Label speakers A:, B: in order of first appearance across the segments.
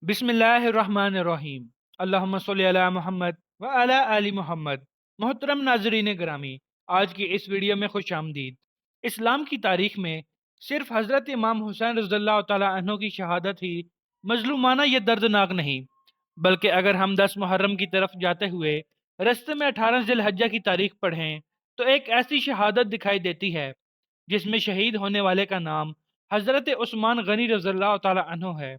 A: बिस्मिल्लाहिर्रहमानिर्रहीम। अल्लाहुम्मा सल्ली अला मोहम्मद व अला आलि मोहम्मद। मोहतरम नाजरीन ग्रामी, आज की इस वीडियो में खुश आमदीद। इस्लाम की तारीख में सिर्फ हज़रत इमाम हुसैन रज़ियल्लाहु ताला अन्हु की शहादत ही मजलूमाना या दर्दनाक नहीं, बल्कि अगर हम 10 मुहर्रम की तरफ जाते हुए रस्ते में 18 जिलहज्जा की तारीख पढ़ें तो एक ऐसी शहादत दिखाई देती है जिसमें शहीद होने वाले का नाम हज़रत उस्मान गनी रज़ियल्लाहु ताला अन्हु है।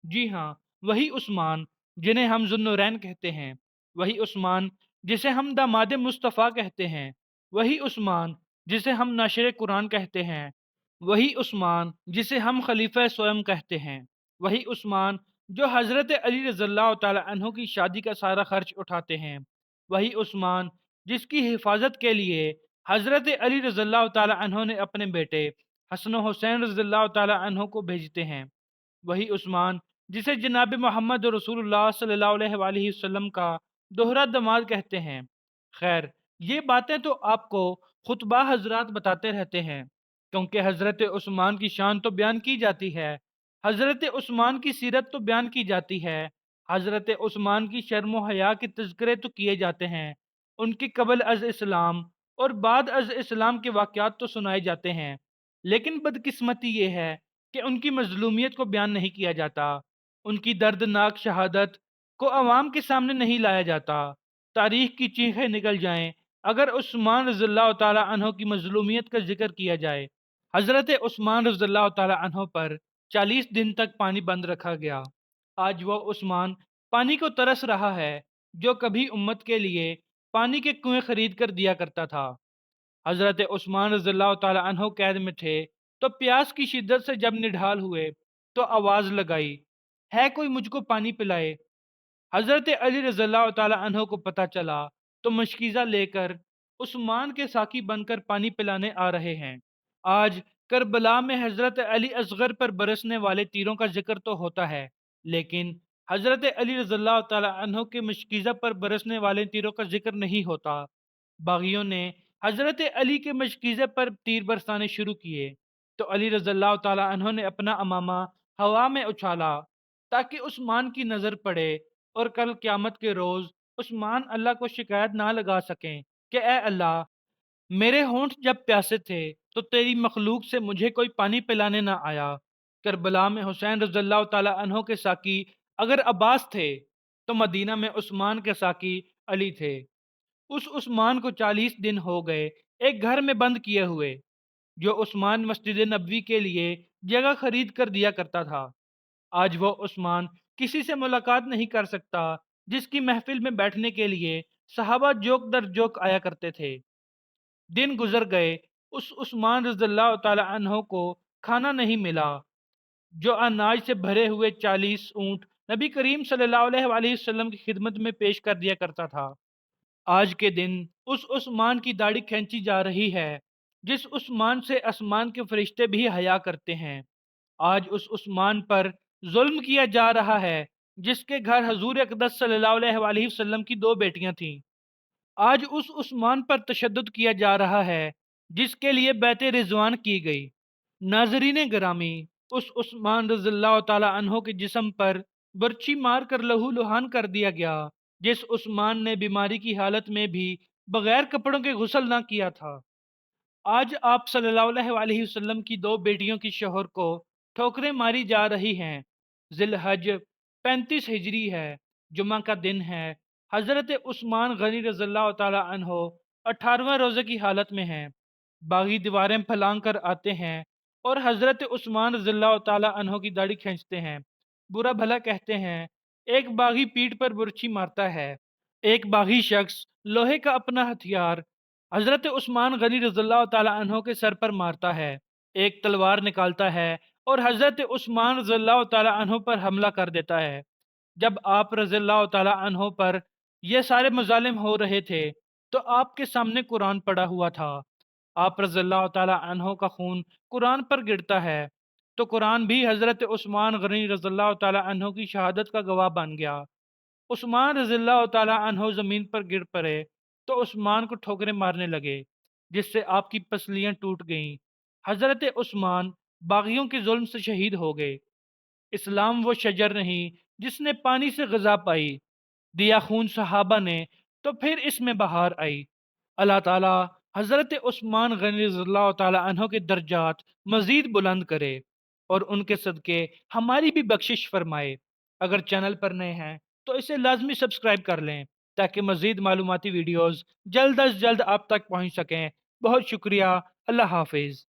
A: जी हाँ, वही उस्मान जिन्हें हम जुन्नूरैन कहते हैं, वही उस्मान जिसे हम दामाद मुस्तफ़ा कहते हैं, वही उस्मान जिसे हम नाशिर कुरान कहते हैं, वही उस्मान जिसे हम खलीफा स्वयं कहते हैं, वही उस्मान जो हज़रत अली रज़ियल्लाहु ताला अन्हु की शादी का सारा खर्च उठाते हैं, वही उस्मान जिसकी हिफाजत के लिए हज़रत अली रज़ियल्लाहु ताला अन्हु ने अपने बेटे हसन हुसैन रज़ियल्लाहु ताला अन्हु को भेजते हैं, वही उस्मान जिसे जनाब मोहम्मद रसूलुल्लाह सल्लल्लाहु अलैहि वसल्लम का दोहरा दमाद कहते हैं। खैर, ये बातें तो आपको खुतबा हजरात बताते रहते हैं, क्योंकि हज़रत उस्मान की शान तो बयान की जाती है, हज़रत उस्मान की सीरत तो बयान की जाती है, हज़रत उस्मान की शर्म व हया के तज़किरे तो किए जाते हैं, उनकी कबल अज़ इस्लाम और बाद अज़ इस्लाम के वाक़यात तो सुनाए जाते हैं। लेकिन बदकिस्मती ये है कि उनकी मज़लूमियत को बयान नहीं किया जाता, उनकी दर्दनाक शहादत को अवाम के सामने नहीं लाया जाता। तारीख की चीखें निकल जाएं अगर उस्मान रज़ियल्लाहु ताला अन्हो की मज़लूमियत का जिक्र किया जाए। हज़रत उस्मान रज़ियल्लाहु ताला अन्हो पर 40 दिन तक पानी बंद रखा गया। आज वो उस्मान पानी को तरस रहा है जो कभी उम्मत के लिए पानी के कुएं खरीद कर दिया करता था। हज़रत उस्मान रज़ियल्लाहु ताला अन्हो कैद में थे तो प्यास की शिद्दत से जब निढाल हुए तो आवाज़ लगाई, है कोई मुझको पानी पिलाए। हज़रत अली रज़ियल्लाहु ताला अन्हो को पता चला तो मशकीज़ा लेकर उस्मान के साकी बनकर पानी पिलाने आ रहे हैं। आज करबला में हज़रत अली असगर पर बरसने वाले तीरों का जिक्र तो होता है, लेकिन हज़रत अली रज़ियल्लाहु ताला अन्हो के मशकीज़ा पर बरसने वाले तीरों का जिक्र नहीं होता। बागियों ने हज़रत अली के मशकीज़े पर तीर बरसाने शुरू किए तो अली रज़ियल्लाहु ताला अन्हो ने अपना अमामा हवा में उछाला ताकि उस्मान की नज़र पड़े और कल क़यामत के रोज़ उस्मान अल्लाह को शिकायत ना लगा सकें कि ए अल्लाह, मेरे होंठ जब प्यासे थे तो तेरी मखलूक से मुझे कोई पानी पिलाने ना आया। करबला में हुसैन रज़ियल्लाहु ताला अन्हो के साकी अगर अब्बास थे तो मदीना में उस्मान के साकी अली थे। उस उस्मान को 40 दिन हो गए एक घर में बंद किए हुए, जो उस्मान मस्जिद नबवी के लिए जगह खरीद कर दिया करता था। आज वो उस्मान किसी से मुलाकात नहीं कर सकता जिसकी महफिल में बैठने के लिए सहाबा जोक दर जोक आया करते थे। दिन गुजर गए, उस उस्मान रज़ियल्लाहु ताला अन्हो को खाना नहीं मिला जो अनाज से भरे हुए 40 ऊंट नबी करीम सल्लल्लाहु अलैहि वसल्लम की खिदमत में पेश कर दिया करता था। आज के दिन उस उस्मान की दाढ़ी खींची जा रही है जिस उस्मान से आसमान के फरिश्ते भी हया करते हैं। आज उस उस्मान पर जुल्म किया जा रहा है जिसके घर हजूर अक़दस सल्लल्लाहु अलैहि वसल्लम की दो बेटियां थीं। आज उस उस्मान पर तशद्दुद किया जा रहा है जिसके लिए बैत रिजवान की गई। नाजरीन गिरामी, उस उस्मान रज़ियल्लाहु ताला अन्हो के जिस्म पर बर्छी मार कर लहू लुहान कर दिया गया जिस उस्मान ने बीमारी की हालत में भी बगैर कपड़ों के गुस्ल ना किया था। आज आप सल्लल्लाहु अलैहि वसल्लम की दो बेटियों की शोहर को ठोकरें मारी जा रही हैं। जिलहज 35 हिजरी है, जुमा का दिन है। हज़रत उस्मान गनी रज़ियल्लाहु ताला अन्हो 18वें रोज़े की हालत में हैं। बागी दीवारें फलांग कर आते हैं और हज़रत उस्मान रज़ियल्लाहु ताला अन्हो की दाढ़ी खींचते हैं। बुरा भला कहते हैं, एक बागी पीठ पर बुरछी मारता है, एक बागी शख्स लोहे का अपना हथियार हजरत उस्मान गनी रज़ियल्लाहु ताला अन्हो के सर पर मारता है, एक तलवार निकालता है और हजरत उस्मान रज़ियल्लाहु ताला अन्हो पर हमला कर देता है। जब आप रज़ियल्लाहु ताला अन्हो पर ये सारे मज़ालिम हो रहे थे तो आपके सामने कुरान पड़ा हुआ था। आप रज़ियल्लाहु ताला अन्हो का खून कुरान पर गिरता है तो कुरान भी हजरत उस्मान गनी रज़ियल्लाहु ताला अन्हो की शहादत का गवाह बन गया। उस्मान रज़ियल्लाहु ताला अन्हो ज़मीन पर गिर पड़े तो उस्मान को ठोकरें मारने लगे जिससे आपकी पसलियां टूट गईं। हज़रत उस्मान बागियों के जुल्म से शहीद हो गए। اسلام وہ شجر نہیں جس نے پانی سے غذا پائی، دیا خون صحابہ نے تو پھر اس میں بہار آئی۔ اللہ تعالیٰ حضرت عثمان غنی رضی اللہ تعالیٰ عنہ کے درجات مزید بلند کرے اور ان کے صدقے ہماری بھی بخشش فرمائے۔ اگر چینل پر نئے ہیں تو اسے لازمی سبسکرائب کر لیں تاکہ مزید معلوماتی ویڈیوز جلد از جلد آپ تک پہنچ سکیں۔ بہت شکریہ۔ اللہ حافظ۔